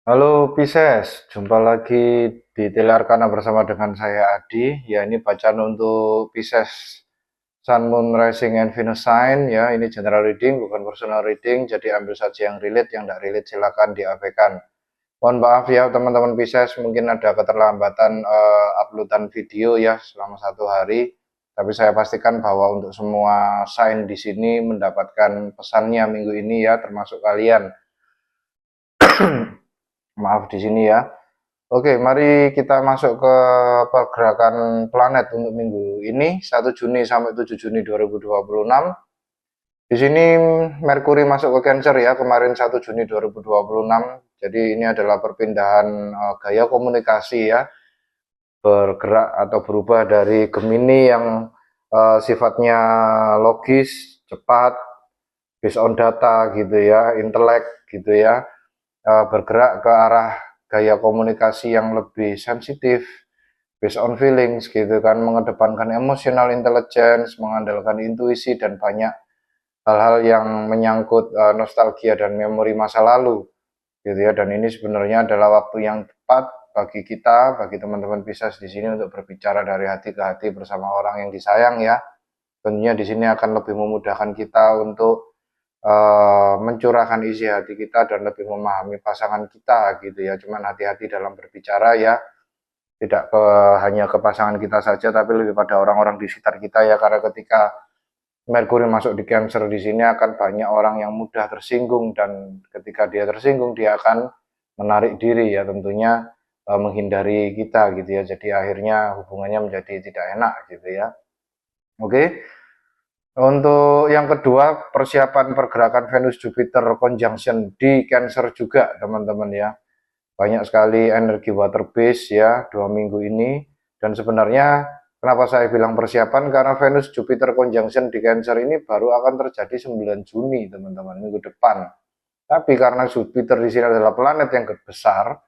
Halo Pisces, jumpa lagi di Telarkana bersama dengan saya Adi. Ya, ini bacaan untuk Pisces Sun, Moon, Rising, and Venus sign. Ya, ini general reading, bukan personal reading. Jadi ambil saja yang relate, yang tidak relate silakan diabaikan. Mohon maaf ya teman-teman Pisces, mungkin ada keterlambatan uploadan video ya selama 1 hari. Tapi saya pastikan bahwa untuk semua sign di sini mendapatkan pesannya minggu ini ya, termasuk kalian. Maaf di sini ya. Oke, mari kita masuk ke pergerakan planet untuk minggu ini, 1 Juni sampai 7 Juni 2026. Di sini Merkuri masuk ke Cancer ya, kemarin 1 Juni 2026. Jadi ini adalah perpindahan gaya komunikasi ya, bergerak atau berubah dari Gemini yang sifatnya logis, cepat, based on data gitu ya, intelek gitu ya, bergerak ke arah gaya komunikasi yang lebih sensitif, based on feelings gitu kan, mengedepankan emotional intelligence, mengandalkan intuisi dan banyak hal-hal yang menyangkut nostalgia dan memori masa lalu gitu ya. Dan ini sebenarnya adalah waktu yang tepat bagi kita, bagi teman-teman Pisces di sini untuk berbicara dari hati ke hati bersama orang yang disayang ya. Tentunya di sini akan lebih memudahkan kita untuk mencurahkan isi hati kita dan lebih memahami pasangan kita gitu ya. Cuman hati-hati dalam berbicara ya, tidak hanya ke pasangan kita saja, tapi lebih pada orang-orang di sekitar kita ya. Karena ketika Merkuri masuk di Cancer di sini akan banyak orang yang mudah tersinggung, dan ketika dia tersinggung dia akan menarik diri ya, tentunya menghindari kita gitu ya. Jadi akhirnya hubungannya menjadi tidak enak gitu ya. Oke. Untuk yang kedua, persiapan pergerakan Venus Jupiter conjunction di Cancer juga teman-teman ya. Banyak sekali energi water base ya 2 minggu ini. Dan sebenarnya kenapa saya bilang persiapan, karena Venus Jupiter conjunction di Cancer ini baru akan terjadi 9 Juni teman-teman, minggu depan. Tapi karena Jupiter di sini adalah planet yang besar,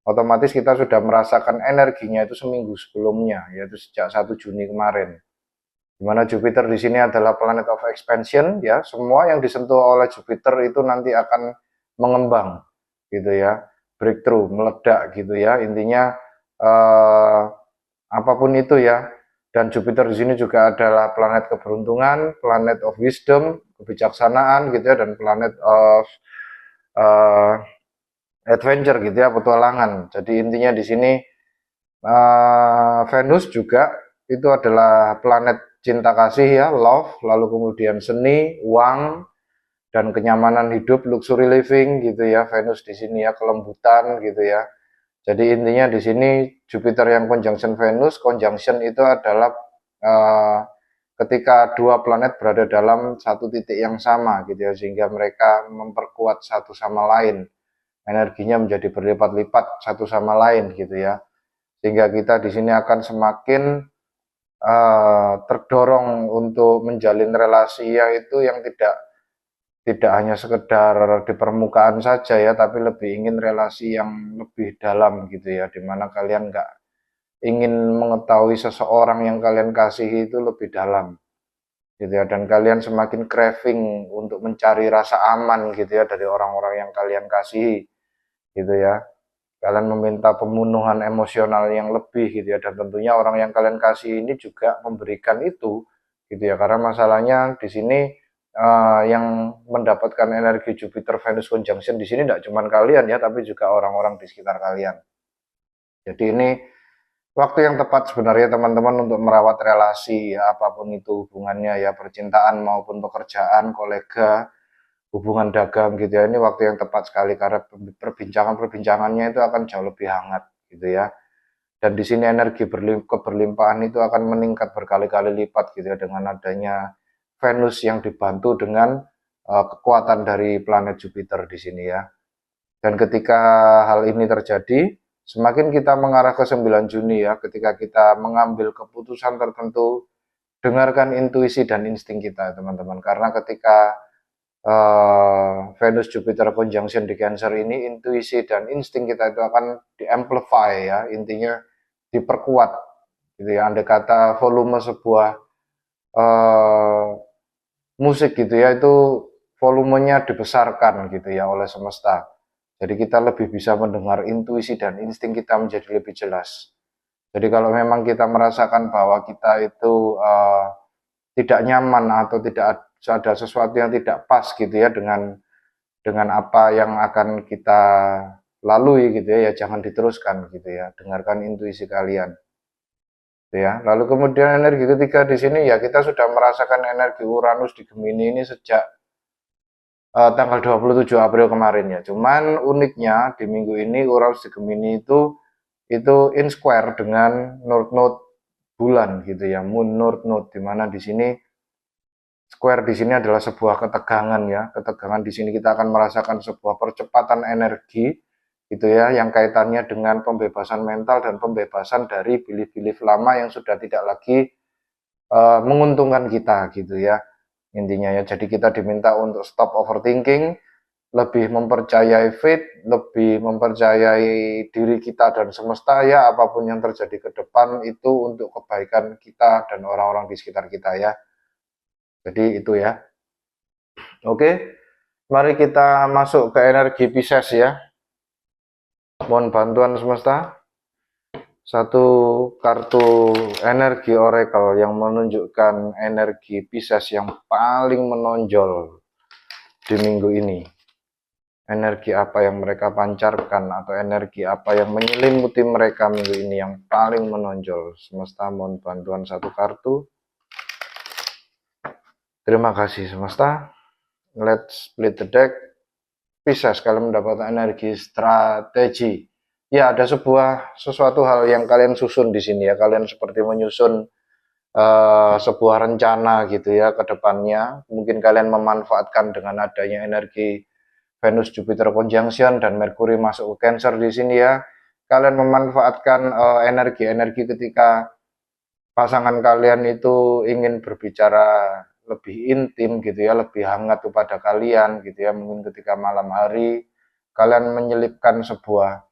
otomatis kita sudah merasakan energinya itu seminggu sebelumnya, yaitu sejak 1 Juni kemarin. Di mana Jupiter di sini adalah planet of expansion ya, semua yang disentuh oleh Jupiter itu nanti akan mengembang gitu ya, breakthrough, meledak gitu ya, intinya eh, apapun itu ya. Dan Jupiter di sini juga adalah planet keberuntungan, planet of wisdom, kebijaksanaan gitu ya, dan planet of eh, adventure gitu ya, petualangan. Jadi intinya di sini Venus juga itu adalah planet cinta kasih ya, love, lalu kemudian seni, uang, dan kenyamanan hidup, luxury living gitu ya. Venus di sini ya, kelembutan gitu ya. Jadi intinya di sini Jupiter yang conjunction Venus, conjunction itu adalah uh, ketika dua planet berada dalam satu titik yang sama gitu ya, sehingga mereka memperkuat satu sama lain, energinya menjadi berlipat-lipat satu sama lain gitu ya, sehingga kita di sini akan semakin terdorong untuk menjalin relasi yang tidak tidak hanya sekedar di permukaan saja ya, tapi lebih ingin relasi yang lebih dalam gitu ya, dimana kalian nggak ingin mengetahui seseorang yang kalian kasihi itu lebih dalam gitu ya, dan kalian semakin craving untuk mencari rasa aman gitu ya dari orang-orang yang kalian kasihi gitu ya. Kalian meminta pemenuhan emosional yang lebih gitu ya, dan tentunya orang yang kalian kasih ini juga memberikan itu gitu ya. Karena masalahnya di sini yang mendapatkan energi Jupiter Venus conjunction di sini tidak cuma kalian ya, tapi juga orang-orang di sekitar kalian. Jadi ini waktu yang tepat sebenarnya teman-teman untuk merawat relasi ya, apapun itu hubungannya ya, percintaan maupun pekerjaan, kolega, hubungan dagang gitu ya. Ini waktu yang tepat sekali karena perbincangan-perbincangannya itu akan jauh lebih hangat gitu ya. Dan di sini energi keberlimpahan itu akan meningkat berkali-kali lipat gitu ya, dengan adanya Venus yang dibantu dengan kekuatan dari planet Jupiter di sini ya. Dan ketika hal ini terjadi, semakin kita mengarah ke 9 Juni ya, ketika kita mengambil keputusan tertentu, dengarkan intuisi dan insting kita teman-teman. Karena ketika Venus Jupiter conjunction di Cancer ini, intuisi dan insting kita itu akan di-amplify ya, intinya diperkuat gitu ya. Andai kata volume sebuah uh, musik gitu ya, itu volumenya dibesarkan gitu ya oleh semesta. Jadi kita lebih bisa mendengar intuisi dan insting kita menjadi lebih jelas. Jadi kalau memang kita merasakan bahwa kita itu tidak nyaman atau tidak ada sesuatu yang tidak pas gitu ya dengan apa yang akan kita lalui gitu ya, ya jangan diteruskan gitu ya. Dengarkan intuisi kalian. Gitu ya. Lalu kemudian energi ketiga di sini ya kita sudah merasakan energi Uranus di Gemini ini sejak tanggal 27 April kemarin ya. Cuman uniknya di minggu ini Uranus di Gemini itu in square dengan North Node bulan gitu ya, Moon North Node, di mana di sini square di sini adalah sebuah ketegangan ya. Ketegangan di sini kita akan merasakan sebuah percepatan energi gitu ya, yang kaitannya dengan pembebasan mental dan pembebasan dari belief-belief lama yang sudah tidak lagi menguntungkan kita gitu ya. Intinya ya, jadi kita diminta untuk stop overthinking, lebih mempercayai faith, lebih mempercayai diri kita dan semesta ya, apapun yang terjadi ke depan itu untuk kebaikan kita dan orang-orang di sekitar kita ya. Jadi itu ya. Oke, mari kita masuk ke energi Pisces ya. Mohon bantuan semesta. Satu kartu energi oracle yang menunjukkan energi Pisces yang paling menonjol di minggu ini. Energi apa yang mereka pancarkan atau energi apa yang menyelimuti mereka minggu ini yang paling menonjol. Semesta mohon bantuan satu kartu. Terima kasih semesta. Let's split the deck. Pisces, kalian mendapatkan energi strategi. Ya, ada sesuatu hal yang kalian susun di sini ya. Kalian seperti menyusun sebuah rencana gitu ya ke depannya. Mungkin kalian memanfaatkan dengan adanya energi Venus Jupiter conjunction dan Merkuri masuk ke Cancer di sini ya. Kalian memanfaatkan energi-energi ketika pasangan kalian itu ingin berbicara lebih intim gitu ya, lebih hangat kepada kalian gitu ya. Mungkin ketika malam hari kalian menyelipkan sebuah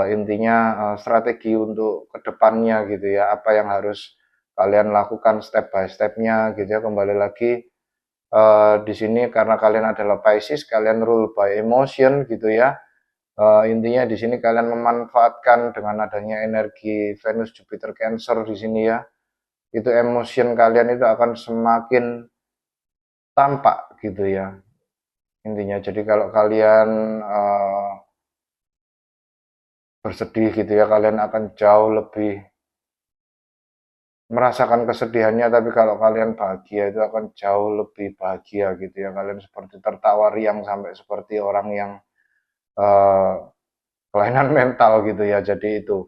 intinya strategi untuk kedepannya gitu ya, apa yang harus kalian lakukan step by stepnya gitu ya. Kembali lagi di sini karena kalian adalah Pisces, kalian rule by emotion gitu ya. Intinya di sini kalian memanfaatkan dengan adanya energi Venus Jupiter Cancer di sini ya, itu emotion kalian itu akan semakin tampak gitu ya intinya. Jadi kalau kalian bersedih gitu ya, kalian akan jauh lebih merasakan kesedihannya, tapi kalau kalian bahagia itu akan jauh lebih bahagia gitu ya. Kalian seperti tertawa riang sampai seperti orang yang kelainan mental gitu ya. Jadi itu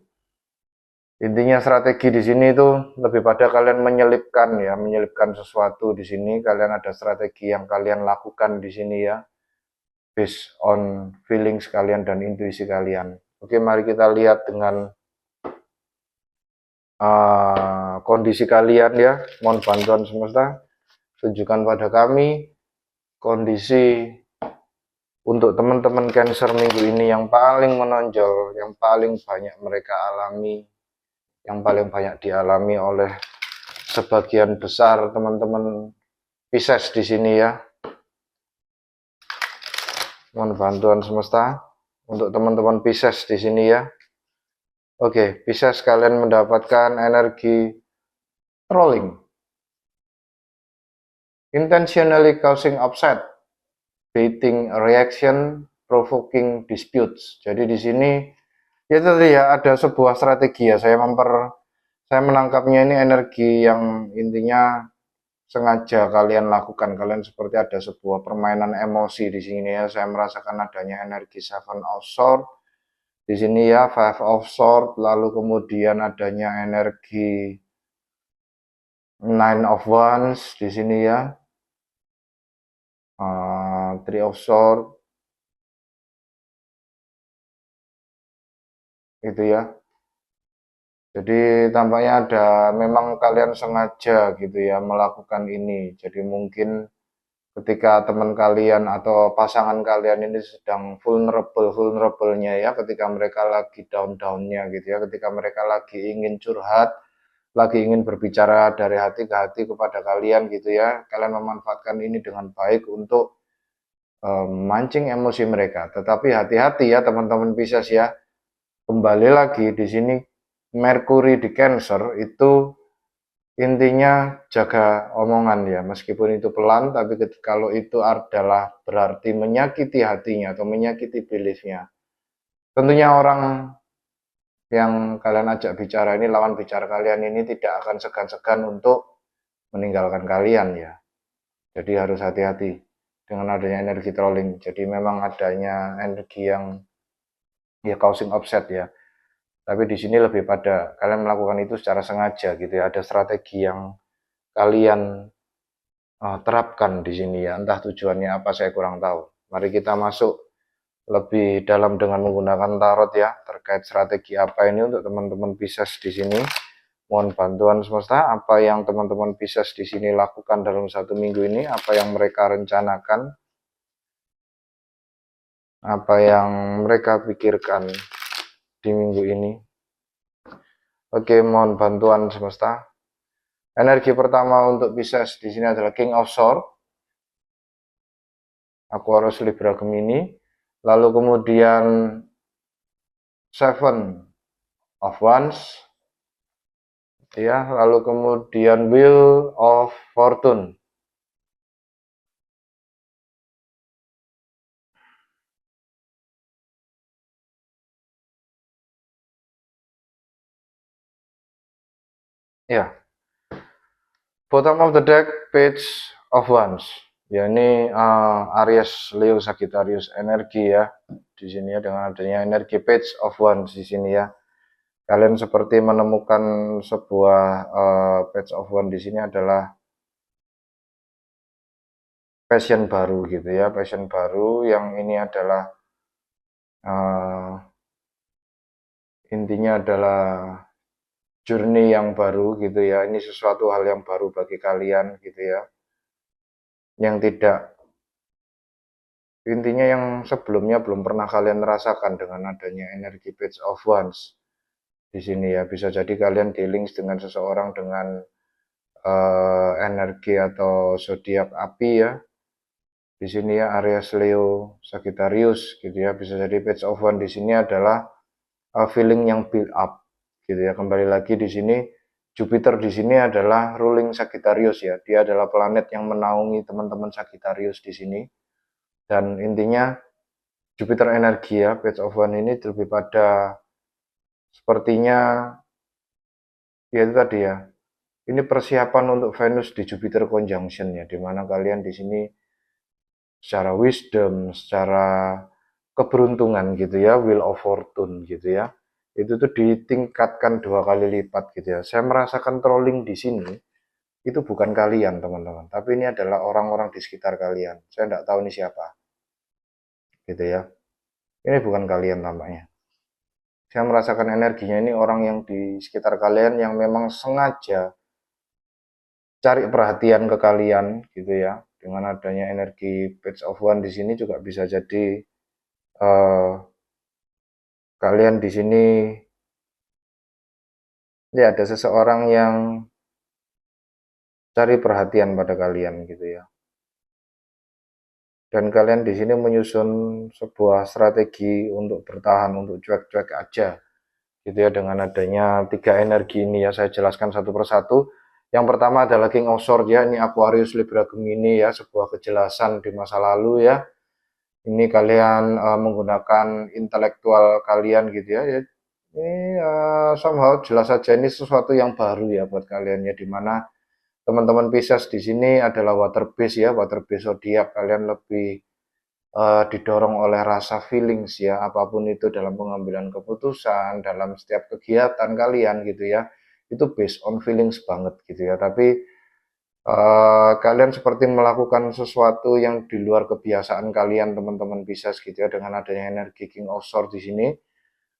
intinya strategi di sini itu lebih pada kalian menyelipkan ya, menyelipkan sesuatu di sini. Kalian ada strategi yang kalian lakukan di sini ya, based on feelings kalian dan intuisi kalian. Oke, mari kita lihat dengan kondisi kalian ya. Mohon bantuan semesta, tunjukkan pada kami kondisi untuk teman-teman Cancer minggu ini yang paling menonjol, yang paling banyak mereka alami, yang paling banyak dialami oleh sebagian besar teman-teman Pisces di sini ya. Mohon bantuan semesta untuk teman-teman Pisces di sini ya. Oke, Pisces, kalian mendapatkan energi trolling, intentionally causing upset, baiting a reaction, provoking disputes. Jadi di sini ya tadi ya ada sebuah strategi ya. Saya menangkapnya ini energi yang intinya sengaja kalian lakukan. Kalian seperti ada sebuah permainan emosi di sini ya. Saya merasakan adanya energi Seven of Swords di sini ya, Five of Swords, lalu kemudian adanya energi Nine of Wands di sini ya, Three of Swords itu ya. Jadi tampaknya ada, memang kalian sengaja gitu ya melakukan ini. Jadi mungkin ketika teman kalian atau pasangan kalian ini sedang vulnerable-nya ya, ketika mereka lagi down-downnya gitu ya, ketika mereka lagi ingin curhat, lagi ingin berbicara dari hati ke hati kepada kalian gitu ya, kalian memanfaatkan ini dengan baik untuk memancing emosi mereka. Tetapi hati-hati ya teman-teman Pisces ya. Kembali lagi di sini Merkuri di Cancer itu intinya jaga omongan ya, meskipun itu pelan, tapi kalau itu adalah berarti menyakiti hatinya atau menyakiti beliefnya. Tentunya orang yang kalian ajak bicara ini, lawan bicara kalian ini tidak akan segan-segan untuk meninggalkan kalian ya. Jadi harus hati-hati dengan adanya energi trolling. Jadi memang adanya energi yang ya causing upset ya. Tapi di sini lebih pada kalian melakukan itu secara sengaja gitu ya. Ada strategi yang kalian terapkan di sini ya. Entah tujuannya apa saya kurang tahu. Mari kita masuk lebih dalam dengan menggunakan tarot ya, terkait strategi apa ini untuk teman-teman Pisces di sini. Mohon bantuan semesta, apa yang teman-teman Pisces di sini lakukan dalam 1 minggu ini, apa yang mereka rencanakan, apa yang mereka pikirkan di minggu ini. Oke, mohon bantuan semesta. Energi pertama untuk Pisces di sini adalah King of Swords, Aquarius, Libra, Gemini. Lalu kemudian Seven of Wands, ya. Lalu kemudian Wheel of Fortune. Ya, bottom of the deck, Page of Wands. Ya ini Aries, Leo, Sagittarius energi ya di sini ya, dengan adanya energi Page of Wands di sini ya. Kalian seperti menemukan sebuah Page of Wands di sini adalah passion baru gitu ya, passion baru yang ini adalah intinya adalah journey yang baru gitu ya. Ini sesuatu hal yang baru bagi kalian gitu ya, yang tidak, intinya yang sebelumnya belum pernah kalian rasakan dengan adanya energi Page of Wands di sini ya. Bisa jadi kalian dealing dengan seseorang dengan energi atau zodiak api ya. Di sini ya Aries, Leo, Sagittarius gitu ya. Bisa jadi Page of Wands di sini adalah feeling yang build up gitu ya. Kembali lagi di sini Jupiter di sini adalah ruling Sagittarius ya. Dia adalah planet yang menaungi teman-teman Sagittarius di sini. Dan intinya Jupiter energi ya, Page of Wands ini lebih pada sepertinya ya itu tadi ya. Ini persiapan untuk Venus di Jupiter conjunction ya, dimana kalian di sini secara wisdom, secara keberuntungan gitu ya, Wheel of Fortune gitu ya, itu tuh ditingkatkan 2 kali lipat gitu ya. Saya merasakan trolling di sini itu bukan kalian teman-teman, tapi ini adalah orang-orang di sekitar kalian. Saya tidak tahu ini siapa gitu ya. Ini bukan kalian tampaknya. Saya merasakan energinya ini orang yang di sekitar kalian yang memang sengaja cari perhatian ke kalian gitu ya. Dengan adanya energi Page of Wands di sini juga bisa jadi kalian di sini ya ada seseorang yang cari perhatian pada kalian gitu ya. Dan kalian di sini menyusun sebuah strategi untuk bertahan, untuk cuek-cuek aja gitu ya, dengan adanya 3 energi ini ya. Saya jelaskan satu persatu. Yang pertama adalah King of Swords ya, ini Aquarius, Libra, Gemini ya, sebuah kejelasan di masa lalu ya. Ini kalian menggunakan intelektual kalian gitu ya. Ini somehow jelas saja ini sesuatu yang baru ya buat kalian ya, dimana teman-teman Pisces di sini adalah water base ya, water base zodiak. Kalian lebih didorong oleh rasa feelings ya, apapun itu dalam pengambilan keputusan, dalam setiap kegiatan kalian gitu ya, itu based on feelings banget gitu ya. Tapi kalian seperti melakukan sesuatu yang di luar kebiasaan kalian teman-teman Pisces gitu ya, dengan adanya energi King of Swords di sini.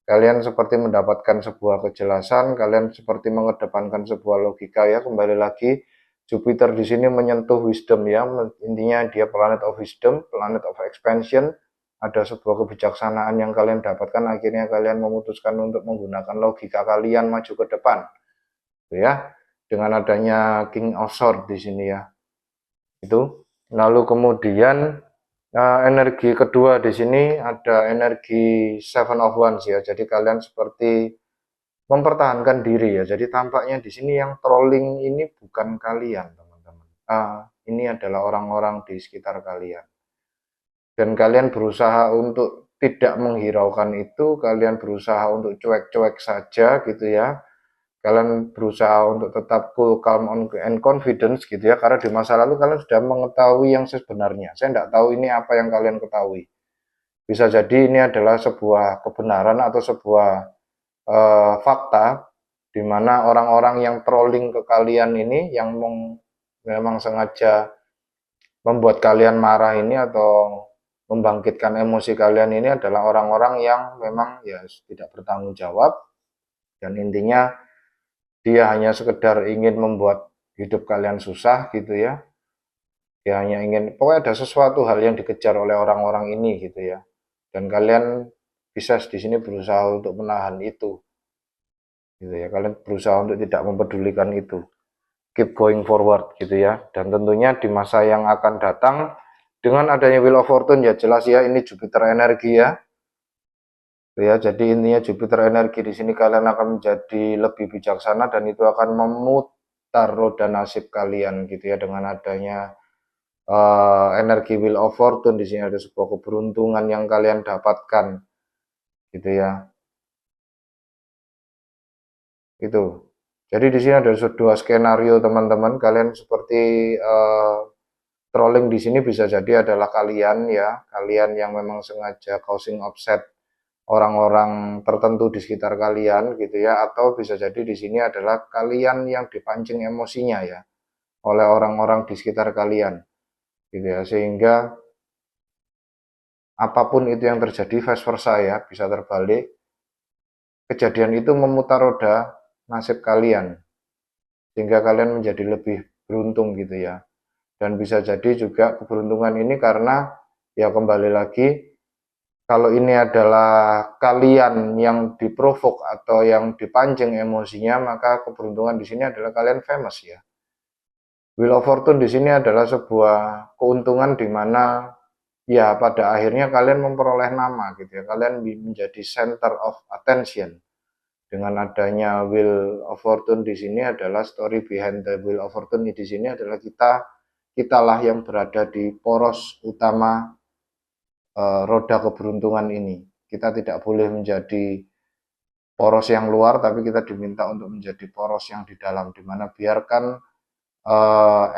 Kalian seperti mendapatkan sebuah kejelasan, kalian seperti mengedepankan sebuah logika ya. Kembali lagi Jupiter di sini menyentuh wisdom ya, intinya dia planet of wisdom, planet of expansion. Ada sebuah kebijaksanaan yang kalian dapatkan, akhirnya kalian memutuskan untuk menggunakan logika kalian maju ke depan ya, dengan adanya King of Swords di sini ya. Itu lalu kemudian Energi kedua di sini ada energi Seven of Wands ya. Jadi kalian seperti mempertahankan diri ya. Jadi tampaknya di sini yang trolling ini bukan kalian, teman-teman. Ini adalah orang-orang di sekitar kalian. Dan kalian berusaha untuk tidak menghiraukan itu, kalian berusaha untuk cuek-cuek saja gitu ya. Kalian berusaha untuk tetap cool, calm, and confidence gitu ya. Karena di masa lalu kalian sudah mengetahui yang sebenarnya. Saya tidak tahu ini apa yang kalian ketahui. Bisa jadi ini adalah sebuah kebenaran atau sebuah fakta di mana orang-orang yang trolling ke kalian ini yang memang sengaja membuat kalian marah ini atau membangkitkan emosi kalian ini adalah orang-orang yang memang ya tidak bertanggung jawab dan intinya dia hanya sekedar ingin membuat hidup kalian susah gitu ya. Dia hanya ingin pokoknya ada sesuatu hal yang dikejar oleh orang-orang ini gitu ya. Dan kalian bisa di sini berusaha untuk menahan itu. Gitu ya. Kalian berusaha untuk tidak mempedulikan itu. Keep going forward gitu ya. Dan tentunya di masa yang akan datang dengan adanya Wheel of Fortune ya jelas ya ini Jupiter energi ya. Ya, jadi intinya Jupiter energi di sini kalian akan menjadi lebih bijaksana dan itu akan memutar roda nasib kalian gitu ya dengan adanya energi Wheel of Fortune. Di sini ada sebuah keberuntungan yang kalian dapatkan gitu ya. Itu. Jadi di sini ada dua skenario teman-teman. Kalian seperti trolling di sini bisa jadi adalah kalian ya, kalian yang memang sengaja causing upset orang-orang tertentu di sekitar kalian gitu ya, atau bisa jadi di sini adalah kalian yang dipancing emosinya ya oleh orang-orang di sekitar kalian gitu ya, sehingga apapun itu yang terjadi vice versa ya, bisa terbalik. Kejadian itu memutar roda nasib kalian sehingga kalian menjadi lebih beruntung gitu ya. Dan bisa jadi juga keberuntungan ini karena ya kembali lagi kalau ini adalah kalian yang diprovok atau yang dipancing emosinya, maka keberuntungan di sini adalah kalian famous ya. Wheel of Fortune di sini adalah sebuah keuntungan di mana ya pada akhirnya kalian memperoleh nama gitu ya. Kalian menjadi center of attention. Dengan adanya Wheel of Fortune di sini adalah story behind the Wheel of Fortune di sini adalah kitalah yang berada di poros utama roda keberuntungan ini. Kita tidak boleh menjadi poros yang luar, tapi kita diminta untuk menjadi poros yang di dalam, dimana biarkan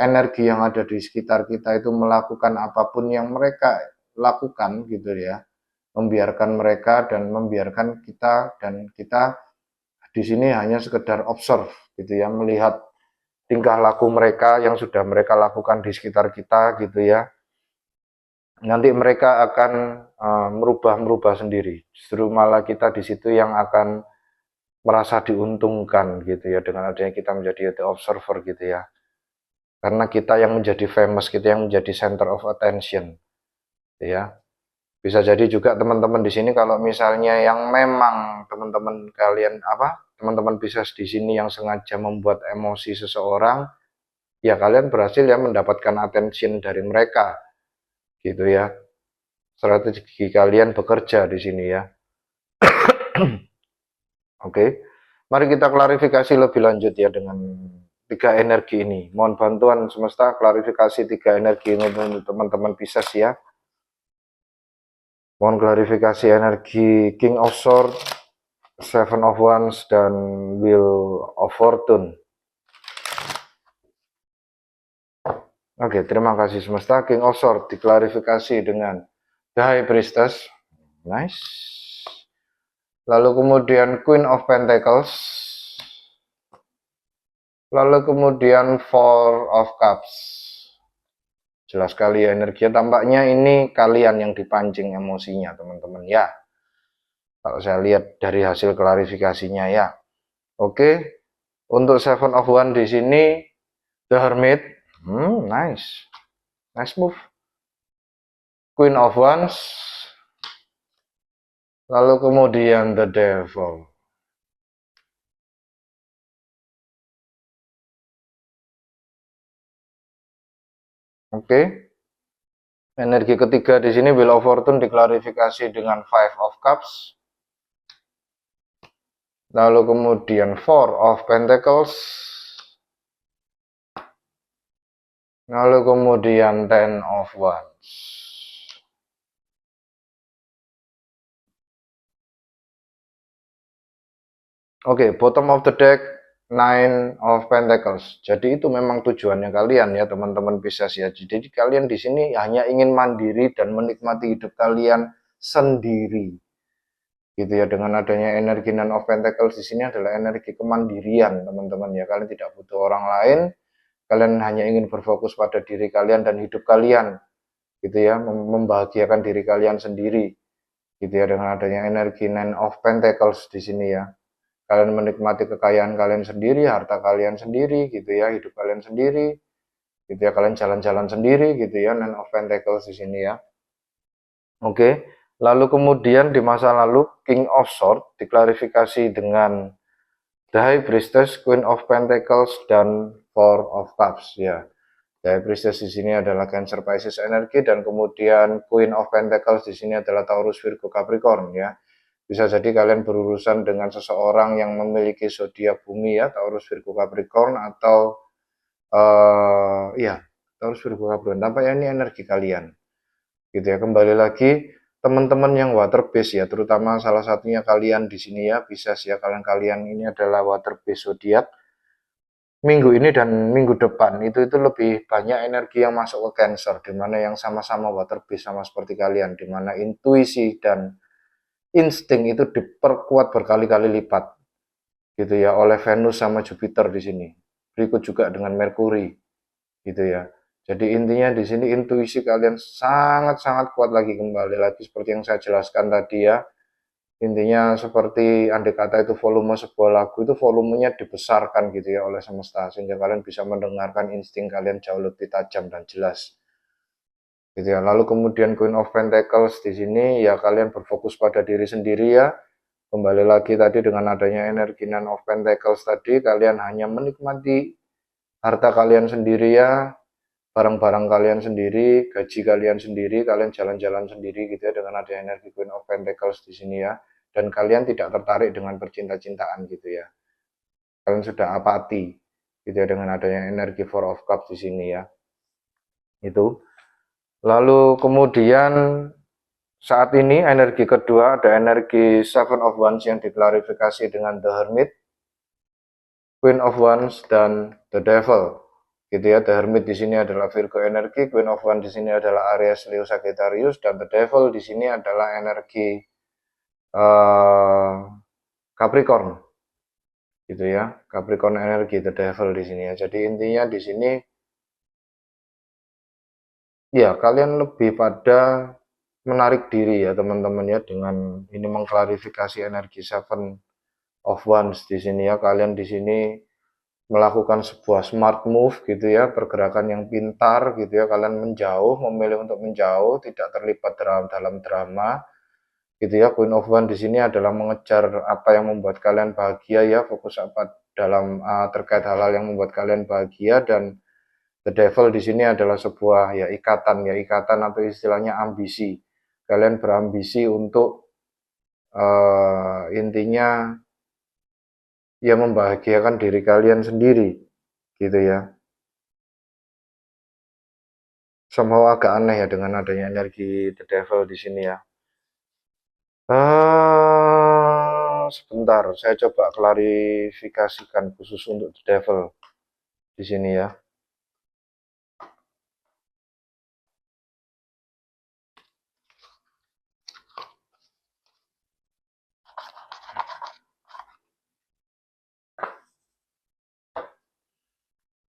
energi yang ada di sekitar kita itu melakukan apapun yang mereka lakukan gitu ya, membiarkan mereka dan membiarkan kita dan kita di sini hanya sekedar observe gitu ya, melihat tingkah laku mereka yang sudah mereka lakukan di sekitar kita gitu ya. Nanti mereka akan merubah sendiri. Justru malah kita di situ yang akan merasa diuntungkan gitu ya dengan adanya kita menjadi the observer gitu ya. Karena kita yang menjadi famous, kita yang menjadi center of attention gitu ya. Bisa jadi juga teman-teman di sini kalau misalnya yang memang teman-teman kalian teman-teman bisnis di sini yang sengaja membuat emosi seseorang, ya kalian berhasil ya mendapatkan attention dari mereka gitu ya. Strategi kalian bekerja di sini ya. Oke, mari kita klarifikasi lebih lanjut ya dengan tiga energi ini. Mohon bantuan semesta klarifikasi tiga energi ini untuk teman-teman Pisces ya. Mohon klarifikasi energi King of Swords, Seven of Wands, dan Wheel of Fortune. Oke, terima kasih semesta. King of Swords diklarifikasi dengan The High Priestess. Nice. Lalu kemudian Queen of Pentacles. Lalu kemudian Four of Cups. Jelas sekali ya energinya. Tampaknya ini kalian yang dipancing emosinya teman-teman ya. Kalau saya lihat dari hasil klarifikasinya ya. Oke. Untuk Seven of Wands di sini The Hermit. Nice. Nice move. Queen of Wands. Lalu kemudian The Devil. Oke. Energi ketiga di sini Wheel of Fortune diklarifikasi dengan Five of Cups. Lalu kemudian Four of Pentacles. Lalu kemudian Ten of Wands. Oke, bottom of the deck Nine of Pentacles. Jadi itu memang tujuannya kalian ya teman-teman Pisces ya. Jadi kalian di sini hanya ingin mandiri dan menikmati hidup kalian sendiri. Gitu ya, dengan adanya energi Nine of Pentacles di sini adalah energi kemandirian teman-teman ya. Kalian tidak butuh orang lain. Kalian hanya ingin berfokus pada diri kalian dan hidup kalian. Gitu ya, membahagiakan diri kalian sendiri. Gitu ya, dengan adanya energi Nine of Pentacles di sini ya. Kalian menikmati kekayaan kalian sendiri, harta kalian sendiri, gitu ya, hidup kalian sendiri, gitu ya, kalian jalan-jalan sendiri, gitu ya, Nine of Pentacles di sini ya. Oke, lalu kemudian di masa lalu King of Swords diklarifikasi dengan The High Priestess, Queen of Pentacles, dan Four of Cups ya. The High Priestess di sini adalah Cancer Pisces energi dan kemudian Queen of Pentacles di sini adalah Taurus Virgo Capricorn ya. Bisa jadi kalian berurusan dengan seseorang yang memiliki zodiak bumi ya, Taurus Virgo Capricorn atau ya, Taurus Virgo Capricorn. Tampaknya ini energi kalian. Gitu ya. Kembali lagi teman-teman yang water base ya, terutama salah satunya kalian di sini ya, bisa ya kalian ini adalah water base zodiak. Minggu ini dan minggu depan itu lebih banyak energi yang masuk ke Cancer, di mana yang sama-sama water base sama seperti kalian, di mana intuisi dan insting itu diperkuat berkali-kali lipat gitu ya oleh Venus sama Jupiter di sini. Berikut juga dengan Merkuri gitu ya. Jadi intinya di sini intuisi kalian sangat-sangat kuat lagi, kembali lagi seperti yang saya jelaskan tadi ya. Intinya seperti andai kata itu volume sebuah lagu itu volumenya dibesarkan gitu ya oleh semesta sehingga kalian bisa mendengarkan insting kalian jauh lebih tajam dan jelas. Gitu ya. Lalu kemudian Queen of Pentacles di sini ya kalian berfokus pada diri sendiri ya. Kembali lagi tadi dengan adanya energi Nine of Pentacles tadi kalian hanya menikmati harta kalian sendiri ya, barang-barang kalian sendiri, gaji kalian sendiri, kalian jalan-jalan sendiri gitu ya dengan adanya energi Queen of Pentacles di sini ya. Dan kalian tidak tertarik dengan percinta-cintaan gitu ya. Kalian sudah apati gitu ya dengan adanya energi Four of Cups di sini ya. Itu. Lalu kemudian saat ini energi kedua ada energi Seven of Wands yang diklarifikasi dengan The Hermit, Queen of Wands, dan The Devil. Gitu ya, The Hermit di sini adalah Virgo energi, Queen of Wands di sini adalah Aries, Leo, Sagittarius, dan The Devil di sini adalah energi Capricorn. Gitu ya, Capricorn energi, The Devil di sini ya. Jadi intinya di sini ya kalian lebih pada menarik diri ya teman-teman ya dengan ini mengklarifikasi energi Seven of Wands di sini ya. Kalian di sini melakukan sebuah smart move gitu ya, pergerakan yang pintar gitu ya. Kalian menjauh, memilih untuk menjauh, tidak terlibat dalam drama gitu ya. Queen of Wands di sini adalah mengejar apa yang membuat kalian bahagia ya, fokus apa dalam terkait hal-hal yang membuat kalian bahagia. Dan The Devil di sini adalah sebuah ya ikatan atau istilahnya ambisi. Kalian berambisi untuk intinya ya membahagiakan diri kalian sendiri gitu ya. Somehow agak aneh ya dengan adanya energi The Devil di sini ya. Sebentar, saya coba klarifikasikan khusus untuk The Devil di sini ya.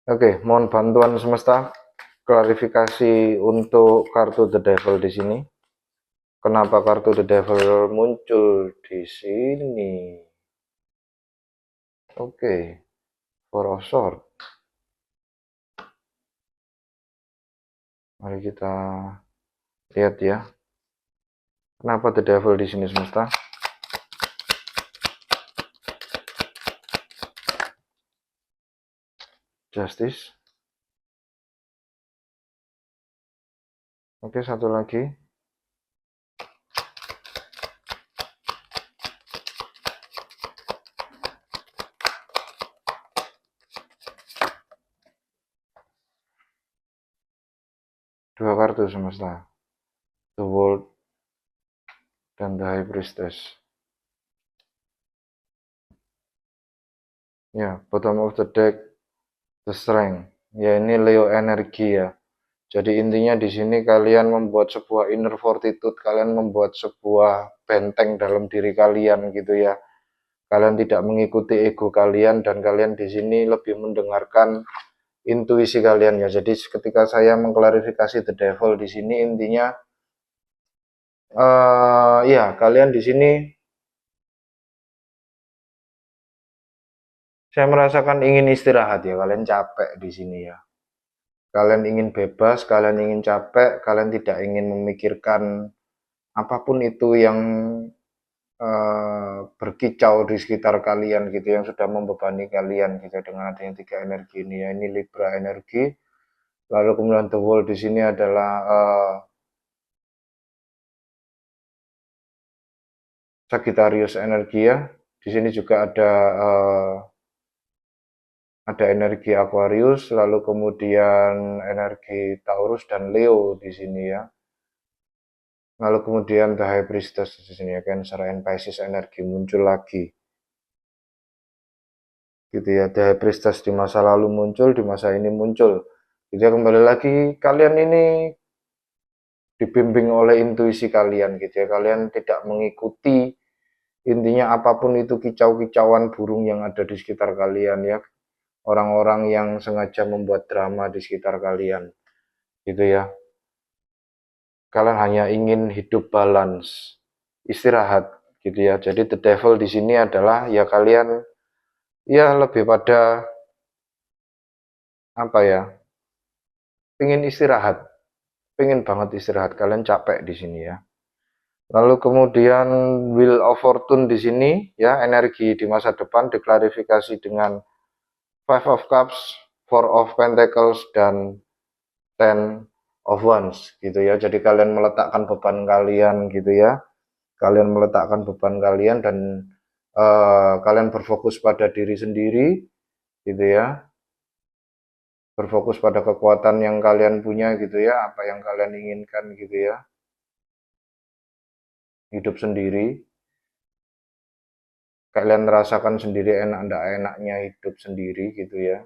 Oke, mohon bantuan semesta klarifikasi untuk kartu The Devil di sini. Kenapa kartu The Devil muncul di sini? Oke, Four of Swords. Mari kita lihat ya. Kenapa The Devil di sini semesta? Justice. Oke, satu lagi. Dua kartu semesta. The World dan The High Priestess. Ya, bottom of the deck, The Strength. Ya, ini Leo energi ya. Jadi intinya di sini kalian membuat sebuah inner fortitude, kalian membuat sebuah benteng dalam diri kalian gitu ya. Kalian tidak mengikuti ego kalian dan kalian di sini lebih mendengarkan intuisi kalian ya. Jadi ketika saya mengklarifikasi the devil di sini intinya ya kalian di sini saya merasakan ingin istirahat ya. Kalian capek di sini ya. Kalian ingin bebas, kalian ingin capek, kalian tidak ingin memikirkan apapun itu yang berkicau di sekitar kalian gitu yang sudah membebani kalian gitu dengan adanya tiga energi ini ya. Ini Libra energi, lalu kemudian The World di sini adalah Sagittarius energi ya. Di sini juga ada energi Aquarius, lalu kemudian energi Taurus dan Leo di sini ya. Lalu kemudian The High Priestess di sini ya, Cancer and Pisces energi muncul lagi. Gitu ya, The High Priestess di masa lalu muncul, di masa ini muncul. Jadi kembali lagi kalian ini dibimbing oleh intuisi kalian gitu ya. Kalian tidak mengikuti intinya apapun itu kicau-kicauan burung yang ada di sekitar kalian ya. Orang-orang yang sengaja membuat drama di sekitar kalian gitu ya. Kalian hanya ingin hidup balance, istirahat gitu ya. Jadi the devil di sini adalah ya kalian ya lebih pada apa ya? Pingin istirahat, pingin banget istirahat. Kalian capek di sini ya. Lalu kemudian Wheel of Fortune di sini ya energi di masa depan diklarifikasi dengan Five of Cups, Four of Pentacles dan Ten of Wands gitu ya. Jadi kalian meletakkan beban kalian gitu ya. Kalian meletakkan beban kalian dan kalian berfokus pada diri sendiri gitu ya. Berfokus pada kekuatan yang kalian punya gitu ya, apa yang kalian inginkan gitu ya. Hidup sendiri, kalian rasakan sendiri enak enggak enaknya hidup sendiri gitu ya.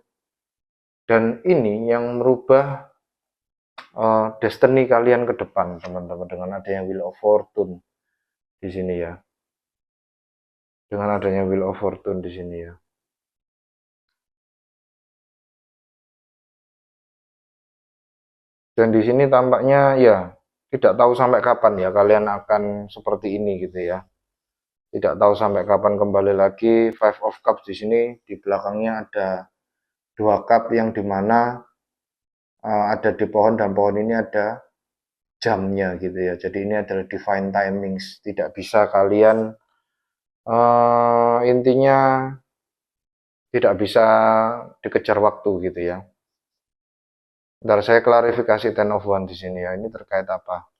Dan ini yang merubah destiny kalian ke depan, teman-teman, dengan adanya Wheel of Fortune di sini ya. Dengan adanya Wheel of Fortune di sini ya. Dan di sini tampaknya ya tidak tahu sampai kapan ya kalian akan seperti ini gitu ya. Tidak tahu sampai kapan kembali lagi. Five of Cups di sini di belakangnya ada dua cup yang dimana ada di pohon dan pohon ini ada jamnya gitu ya. Jadi ini adalah divine timings. Tidak bisa kalian intinya tidak bisa dikejar waktu gitu ya. Ntar saya klarifikasi Ten of One di sini ya. Ini terkait apa?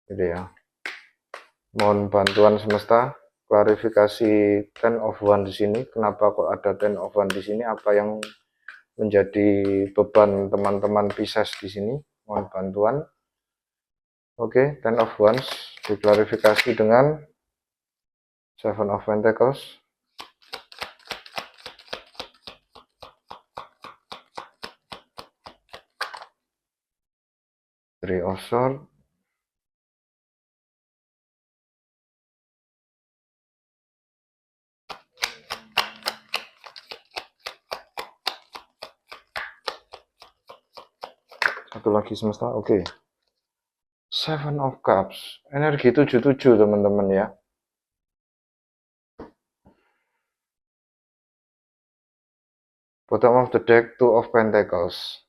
Gitu ya. Mohon bantuan semesta. Klarifikasi Ten of One di sini. Kenapa kok ada Ten of One di sini? Apa yang menjadi beban teman-teman Pisces di sini? Mohon bantuan. Oke, Ten of Wands diklarifikasi dengan Seven of Pentacles. Three of Swords. Satu lagi semesta, oke. Seven of Cups, energi 77 teman-teman ya. Bottom of the deck, Two of Pentacles.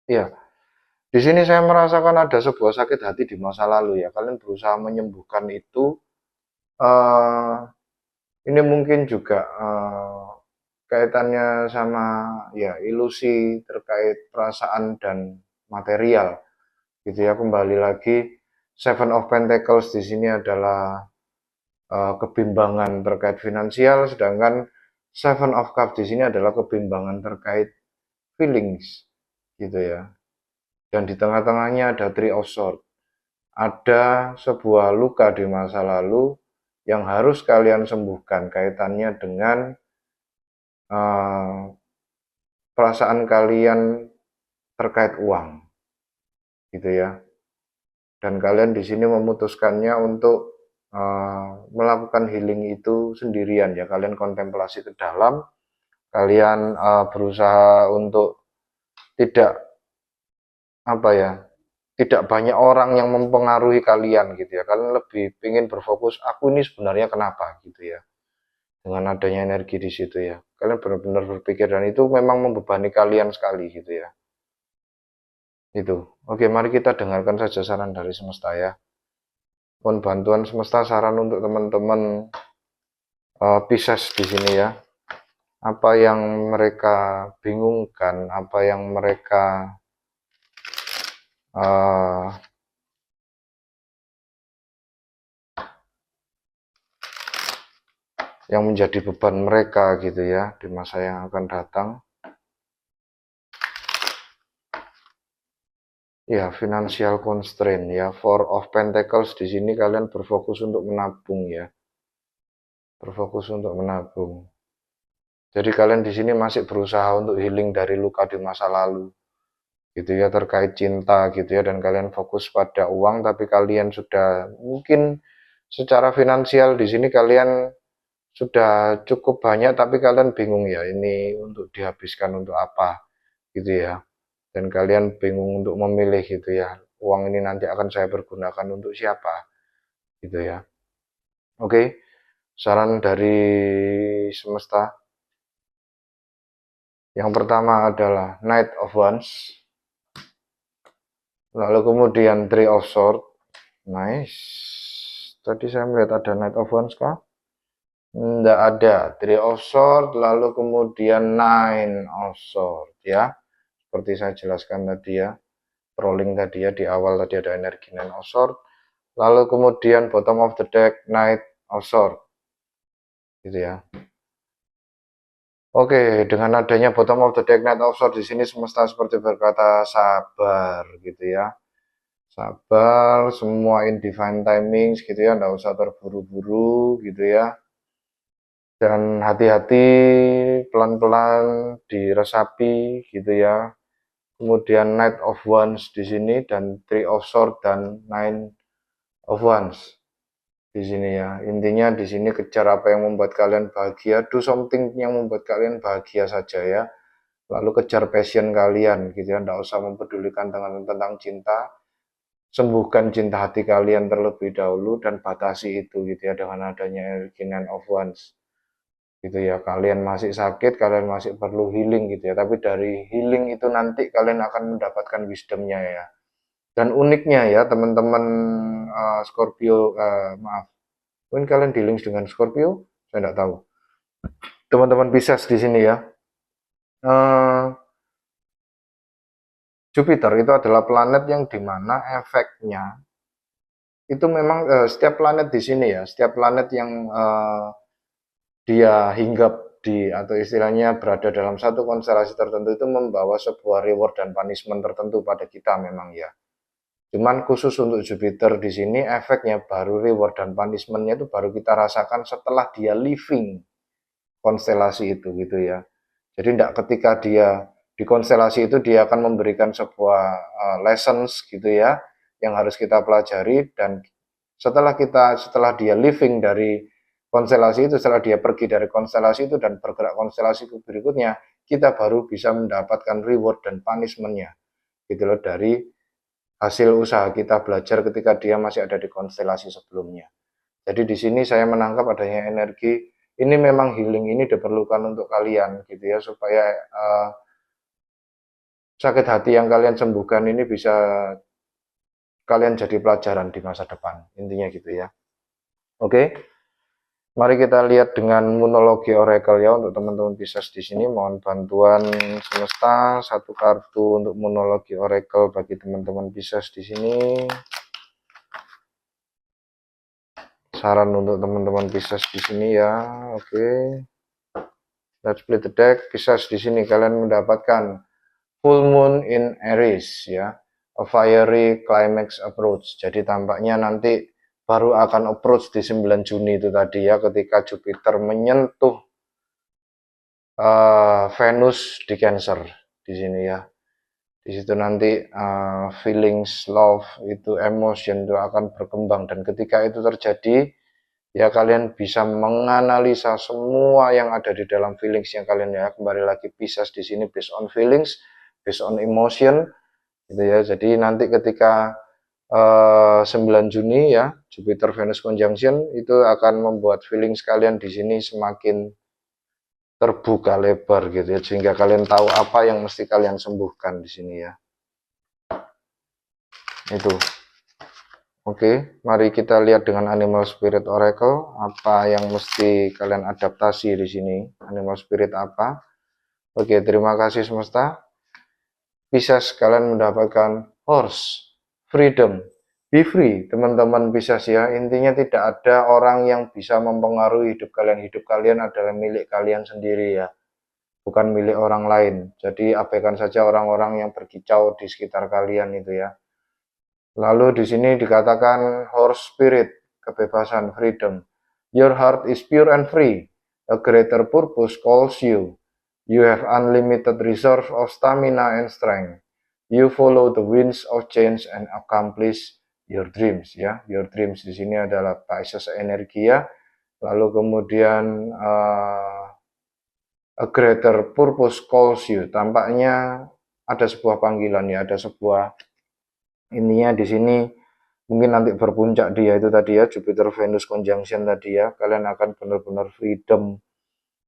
Ya, di sini saya merasakan ada sebuah sakit hati di masa lalu ya. Kalian berusaha menyembuhkan itu, eh, ini mungkin juga kaitannya sama ya ilusi terkait perasaan dan material gitu ya. Kembali lagi Seven of Pentacles di sini adalah kebimbangan terkait finansial, sedangkan Seven of Cups di sini adalah kebimbangan terkait feelings gitu ya. Dan di tengah-tengahnya ada Three of Swords. Ada sebuah luka di masa lalu yang harus kalian sembuhkan kaitannya dengan uh, perasaan kalian terkait uang gitu ya. Dan kalian di sini memutuskannya untuk melakukan healing itu sendirian ya. Kalian kontemplasi ke dalam, kalian berusaha untuk tidak apa ya, tidak banyak orang yang mempengaruhi kalian gitu ya. Kalian lebih ingin berfokus aku ini sebenarnya kenapa gitu ya. Dengan adanya energi di situ ya. Kalian benar-benar berpikir dan itu memang membebani kalian sekali gitu ya. Itu. Oke, mari kita dengarkan saja saran dari semesta ya. Mohon bantuan semesta saran untuk teman-teman Pisces di sini ya. Apa yang mereka bingungkan, apa yang mereka uh, yang menjadi beban mereka gitu ya di masa yang akan datang. Ya, financial constraint ya, Four of Pentacles di sini kalian berfokus untuk menabung ya. Berfokus untuk menabung. Jadi kalian di sini masih berusaha untuk healing dari luka di masa lalu. Gitu ya, terkait cinta gitu ya, dan kalian fokus pada uang tapi kalian sudah mungkin secara finansial di sini kalian sudah cukup banyak tapi kalian bingung ya ini untuk dihabiskan untuk apa gitu ya. Dan kalian bingung untuk memilih gitu ya. Uang ini nanti akan saya pergunakan untuk siapa gitu ya. Oke, saran dari semesta. Yang pertama adalah Knight of Wands. Lalu kemudian Three of Swords. Nice. Tadi saya melihat ada Knight of Wands kah? Tidak ada. Three of Swords. Lalu kemudian Nine of Swords ya. Seperti saya jelaskan tadi ya. Rolling tadi ya. Di awal tadi ada energi Nine of Swords. Lalu kemudian bottom of the deck Knight of Swords. Gitu ya. Oke, dengan adanya bottom of the deck Knight of Swords di sini semesta seperti berkata sabar gitu ya. Sabar, semua in divine timings gitu ya, nggak usah terburu-buru gitu ya. Dan hati-hati, pelan-pelan diresapi gitu ya. Kemudian Knight of Wands di sini dan Three of Swords dan Nine of Wands di sini ya. Intinya di sini kejar apa yang membuat kalian bahagia, do something yang membuat kalian bahagia saja ya. Lalu kejar passion kalian gitu ya, nggak usah mempedulikan tentang cinta. Sembuhkan cinta hati kalian terlebih dahulu dan batasi itu gitu ya dengan adanya energi Nine of Wands gitu ya. Kalian masih sakit, kalian masih perlu healing gitu ya, tapi dari healing itu nanti kalian akan mendapatkan wisdomnya ya. Dan uniknya ya teman-teman Scorpio, maaf, mungkin kalian dealing dengan Scorpio, saya tidak tahu. Teman-teman Pisces di sini ya, uh, Jupiter itu adalah planet yang dimana efeknya itu memang setiap planet di sini ya, setiap planet yang dia hinggap di atau istilahnya berada dalam satu konstelasi tertentu itu membawa sebuah reward dan punishment tertentu pada kita memang ya. Cuman khusus untuk Jupiter di sini efeknya baru reward dan punishmentnya itu baru kita rasakan setelah dia living konstelasi itu gitu ya. Jadi tidak ketika dia di konstelasi itu dia akan memberikan sebuah lessons gitu ya yang harus kita pelajari dan setelah dia living dari konstelasi itu, setelah dia pergi dari konstelasi itu dan bergerak konstelasi berikutnya, kita baru bisa mendapatkan reward dan punishmentnya gitu loh dari hasil usaha kita belajar ketika dia masih ada di konstelasi sebelumnya. Jadi di sini saya menangkap adanya energi ini memang healing ini diperlukan untuk kalian gitu ya supaya sakit hati yang kalian sembuhkan ini bisa kalian jadi pelajaran di masa depan intinya gitu ya. Oke. Mari kita lihat dengan monologi oracle ya untuk teman-teman Pisces di sini. Mohon bantuan semesta satu kartu untuk monologi oracle bagi teman-teman Pisces di sini. Saran untuk teman-teman Pisces di sini ya. Oke. Let's split the deck. Pisces di sini kalian mendapatkan full moon in Aries ya. A fiery climax approach. Jadi tampaknya nanti baru akan approach di 9 Juni itu tadi ya, ketika Jupiter menyentuh Venus di Cancer di sini ya. Di situ nanti feelings, love, itu emotion itu akan berkembang, dan ketika itu terjadi ya kalian bisa menganalisa semua yang ada di dalam feelings yang kalian ya. Kembali lagi Pisces di sini based on feelings, based on emotion gitu ya. Jadi nanti ketika 9 Juni ya, Jupiter Venus conjunction itu akan membuat feeling kalian di sini semakin terbuka lebar gitu ya, sehingga kalian tahu apa yang mesti kalian sembuhkan di sini ya. Itu. Oke, mari kita lihat dengan Animal Spirit Oracle apa yang mesti kalian adaptasi di sini. Animal Spirit apa? Oke, terima kasih semesta. Pisces, kalian mendapatkan horse, freedom. Be free, teman-teman Pisces ya. Intinya tidak ada orang yang bisa mempengaruhi hidup kalian. Hidup kalian adalah milik kalian sendiri ya, bukan milik orang lain. Jadi abaikan saja orang-orang yang berkicau di sekitar kalian itu ya. Lalu di sini dikatakan horse spirit, kebebasan, freedom. Your heart is pure and free. A greater purpose calls you. You have unlimited reserve of stamina and strength. You follow the winds of change and accomplish your dreams ya. Your dreams di sini adalah Pisces energi ya. Lalu kemudian a greater purpose calls you. Tampaknya ada sebuah panggilan ya, ada sebuah intinya di sini mungkin nanti berpuncak dia itu tadi ya, Jupiter Venus conjunction tadi ya. Kalian akan benar-benar freedom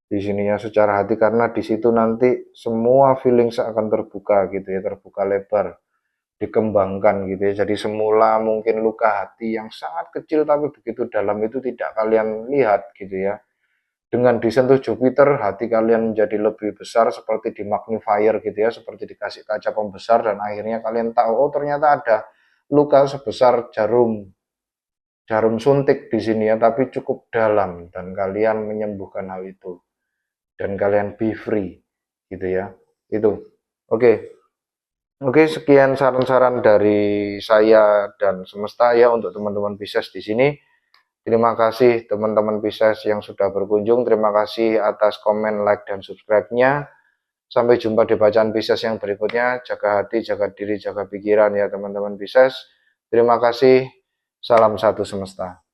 di sini ya secara hati, karena di situ nanti semua feeling akan terbuka gitu ya, terbuka lebar, dikembangkan gitu ya. Jadi semula mungkin luka hati yang sangat kecil tapi begitu dalam itu tidak kalian lihat gitu ya. Dengan disentuh Jupiter, hati kalian menjadi lebih besar, seperti di magnifier gitu ya, seperti dikasih kaca pembesar, dan akhirnya kalian tahu, oh ternyata ada luka sebesar jarum suntik di sini ya, tapi cukup dalam, dan kalian menyembuhkan hal itu. Dan kalian be free gitu ya. Itu. Oke. Oke, sekian saran-saran dari saya dan semesta ya untuk teman-teman Pisces di sini. Terima kasih teman-teman Pisces yang sudah berkunjung. Terima kasih atas komen, like, dan subscribe-nya. Sampai jumpa di bacaan Pisces yang berikutnya. Jaga hati, jaga diri, jaga pikiran ya teman-teman Pisces. Terima kasih. Salam satu semesta.